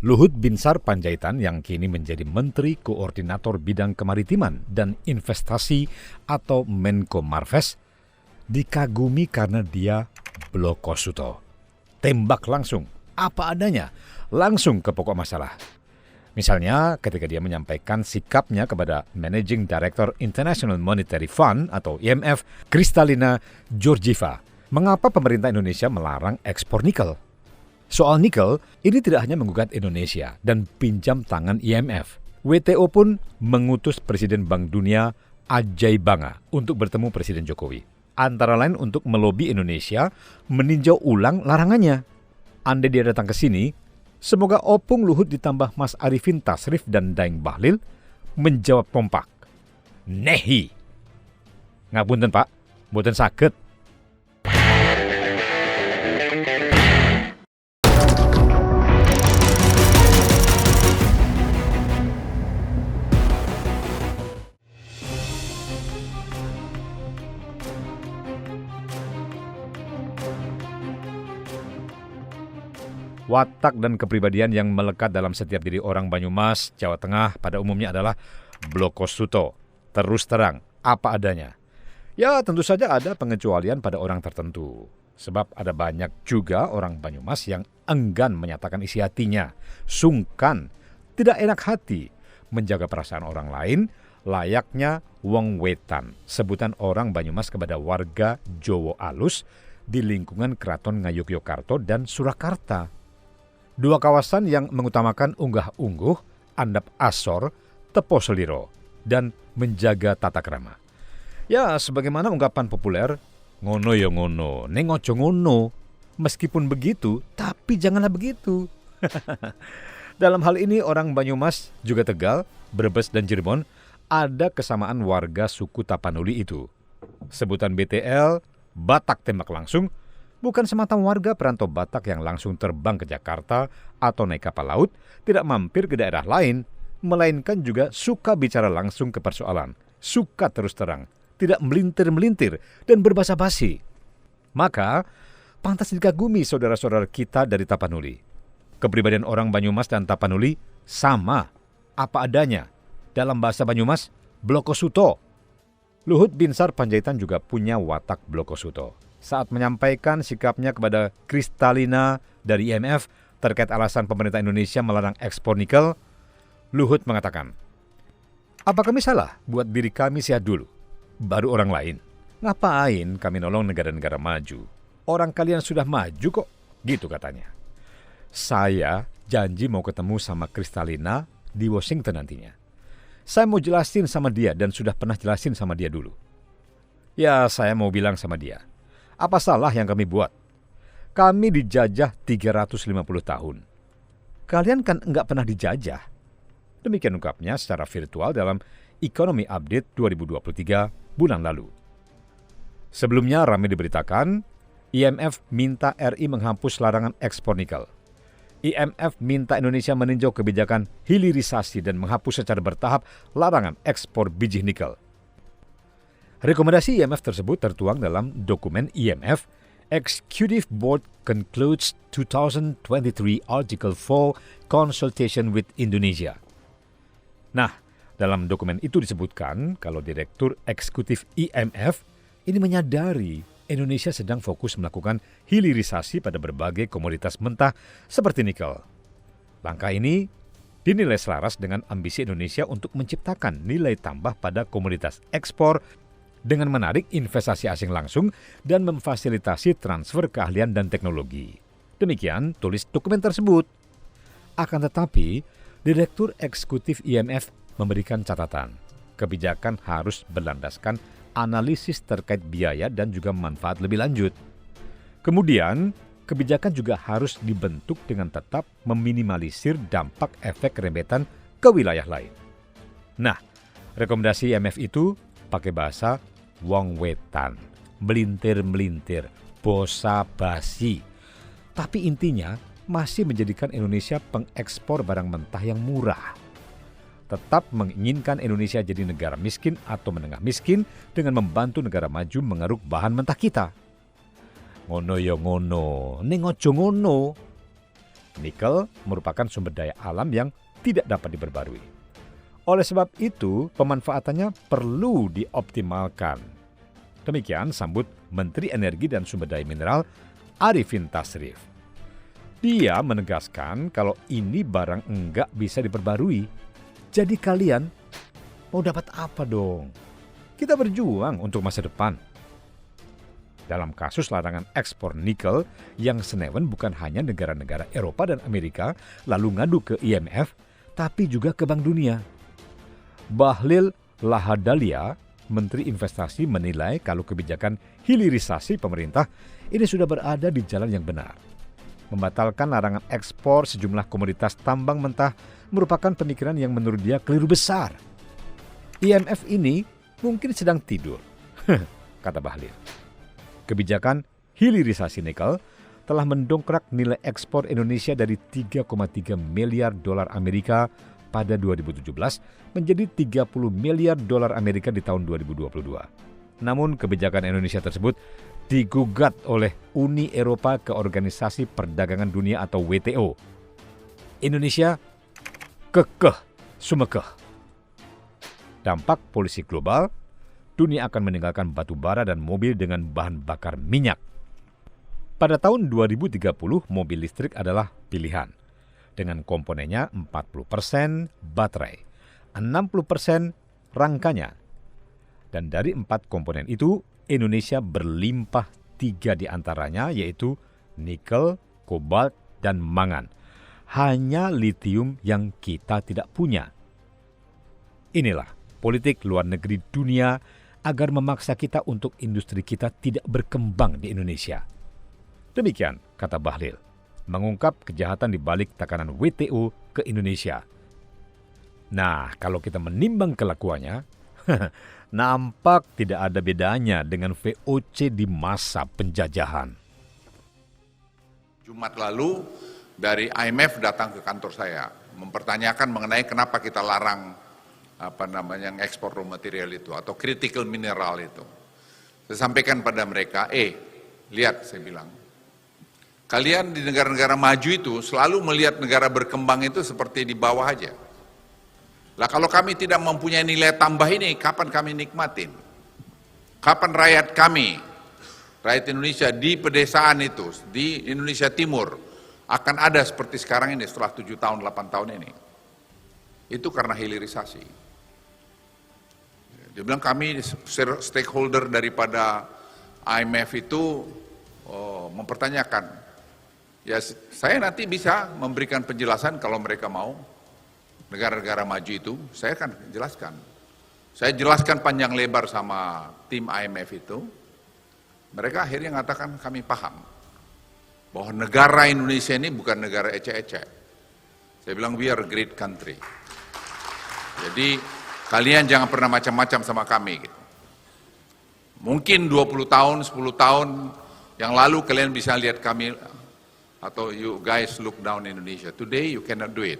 Luhut Binsar Panjaitan yang kini menjadi Menteri Koordinator Bidang Kemaritiman dan Investasi atau Menko Marves dikagumi karena dia blokosuto. Tembak langsung, apa adanya, langsung ke pokok masalah. Misalnya ketika dia menyampaikan sikapnya kepada Managing Director International Monetary Fund atau IMF, Kristalina Georgieva, mengapa pemerintah Indonesia melarang ekspor nikel? Soal nikel, ini tidak hanya menggugat Indonesia dan pinjam tangan IMF. WTO pun mengutus Presiden Bank Dunia Ajay Banga untuk bertemu Presiden Jokowi. Antara lain untuk melobi Indonesia meninjau ulang larangannya. Andai dia datang ke sini, semoga Opung Luhut ditambah Mas Arifin Tasrif dan Daeng Bahlil menjawab kompak. Nehi. Ngapunten Pak, mboten saged. Watak dan kepribadian yang melekat dalam setiap diri orang Banyumas, Jawa Tengah pada umumnya adalah blokosuto, terus terang, apa adanya. Ya tentu saja ada pengecualian pada orang tertentu, sebab ada banyak juga orang Banyumas yang enggan menyatakan isi hatinya, sungkan, tidak enak hati, menjaga perasaan orang lain, layaknya wong wetan, sebutan orang Banyumas kepada warga Jowo Alus di lingkungan Keraton Ngayogyakarta dan Surakarta. Dua kawasan yang mengutamakan unggah-ungguh, andap asor, tepo seliro, dan menjaga tata krama. Ya, sebagaimana ungkapan populer, ngono ya ngono, neng ojo ngono. Meskipun begitu, tapi janganlah begitu. Dalam hal ini orang Banyumas, juga Tegal, Brebes, dan Cirebon ada kesamaan warga suku Tapanuli itu. Sebutan BTL, Batak Tembak Langsung, bukan semata warga perantau Batak yang langsung terbang ke Jakarta atau naik kapal laut, tidak mampir ke daerah lain, melainkan juga suka bicara langsung ke persoalan, suka terus terang, tidak melintir-melintir dan berbasa basi. Maka, pantas dikagumi saudara-saudara kita dari Tapanuli. Kepribadian orang Banyumas dan Tapanuli sama, apa adanya. Dalam bahasa Banyumas, blokosuto. Luhut Binsar Panjaitan juga punya watak blokosuto. Saat menyampaikan sikapnya kepada Kristalina dari IMF terkait alasan pemerintah Indonesia melarang ekspor nikel, Luhut mengatakan, "Apa kami salah buat diri kami sehat dulu, baru orang lain? Ngapain kami nolong negara-negara maju? Orang kalian sudah maju kok," gitu katanya. Saya janji mau ketemu sama Kristalina di Washington nantinya. Saya mau jelasin sama dia dan sudah pernah jelasin sama dia dulu. Ya, saya mau bilang sama dia, apa salah yang kami buat? Kami dijajah 350 tahun. Kalian kan enggak pernah dijajah. Demikian ungkapnya secara virtual dalam Economy Update 2023 bulan lalu. Sebelumnya ramai diberitakan, IMF minta RI menghapus larangan ekspor nikel. IMF minta Indonesia meninjau kebijakan hilirisasi dan menghapus secara bertahap larangan ekspor biji nikel. Rekomendasi IMF tersebut tertuang dalam dokumen IMF Executive Board Concludes 2023 Article 4 Consultation with Indonesia. Nah, dalam dokumen itu disebutkan kalau Direktur Eksekutif IMF ini menyadari Indonesia sedang fokus melakukan hilirisasi pada berbagai komoditas mentah seperti nikel. Langkah ini dinilai selaras dengan ambisi Indonesia untuk menciptakan nilai tambah pada komoditas ekspor dengan menarik investasi asing langsung dan memfasilitasi transfer keahlian dan teknologi. Demikian tulis dokumen tersebut. Akan tetapi, Direktur Eksekutif IMF memberikan catatan, kebijakan harus berlandaskan analisis terkait biaya dan juga manfaat lebih lanjut. Kemudian, kebijakan juga harus dibentuk dengan tetap meminimalisir dampak efek rembetan ke wilayah lain. Nah, rekomendasi IMF itu pakai bahasa wong wetan, melintir-melintir, bosa basi. Tapi intinya masih menjadikan Indonesia pengekspor barang mentah yang murah. Tetap menginginkan Indonesia jadi negara miskin atau menengah miskin dengan membantu negara maju mengeruk bahan mentah kita. Ngono ya ngono, ning ojo ngono. Nikel merupakan sumber daya alam yang tidak dapat diperbarui. Oleh sebab itu, pemanfaatannya perlu dioptimalkan. Demikian sambut Menteri Energi dan Sumber Daya Mineral Arifin Tasrif. Dia menegaskan kalau ini barang enggak bisa diperbarui. Jadi kalian mau dapat apa dong? Kita berjuang untuk masa depan. Dalam kasus larangan ekspor nikel, yang senewen bukan hanya negara-negara Eropa dan Amerika lalu ngadu ke IMF, tapi juga ke Bank Dunia. Bahlil Lahadalia, Menteri Investasi, menilai kalau kebijakan hilirisasi pemerintah ini sudah berada di jalan yang benar. Membatalkan larangan ekspor sejumlah komoditas tambang mentah merupakan pemikiran yang menurut dia keliru besar. IMF ini mungkin sedang tidur, kata Bahlil. Kebijakan hilirisasi nikel telah mendongkrak nilai ekspor Indonesia dari 3,3 miliar dolar Amerika pada 2017 menjadi 30 miliar dolar Amerika di tahun 2022. Namun kebijakan Indonesia tersebut digugat oleh Uni Eropa ke Organisasi Perdagangan Dunia atau WTO. Indonesia kekeh sumekeh. Dampak polusi global, dunia akan meninggalkan batu bara dan mobil dengan bahan bakar minyak. Pada tahun 2030, mobil listrik adalah pilihan. Dengan komponennya 40% baterai, 60% rangkanya. Dan dari 4 komponen itu, Indonesia berlimpah 3 di antaranya, yaitu nikel, kobalt, dan mangan. Hanya litium yang kita tidak punya. Inilah politik luar negeri dunia agar memaksa kita untuk industri kita tidak berkembang di Indonesia. Demikian kata Bahlil, mengungkap kejahatan di balik tekanan WTO ke Indonesia. Nah, kalau kita menimbang kelakuannya, nampak tidak ada bedanya dengan VOC di masa penjajahan. Jumat lalu dari IMF datang ke kantor saya, mempertanyakan mengenai kenapa kita larang ekspor raw material itu atau critical mineral itu. Saya sampaikan pada mereka, lihat saya bilang, kalian di negara-negara maju itu selalu melihat negara berkembang itu seperti di bawah aja. Lah kalau kami tidak mempunyai nilai tambah ini, kapan kami nikmatin? Kapan rakyat kami, rakyat Indonesia di pedesaan itu, di Indonesia Timur, akan ada seperti sekarang ini setelah 7 tahun, 8 tahun ini? Itu karena hilirisasi. Dia bilang kami stakeholder daripada IMF itu mempertanyakan. Ya saya nanti bisa memberikan penjelasan kalau mereka mau. Negara-negara maju itu, saya akan jelaskan. Saya jelaskan panjang lebar sama tim IMF itu. Mereka akhirnya mengatakan kami paham. Bahwa negara Indonesia ini bukan negara ecek-ecek. Saya bilang we are a great country. Jadi kalian jangan pernah macam-macam sama kami. Gitu. Mungkin 20 tahun, 10 tahun yang lalu kalian bisa lihat kami atau you guys look down Indonesia. Today you cannot do it.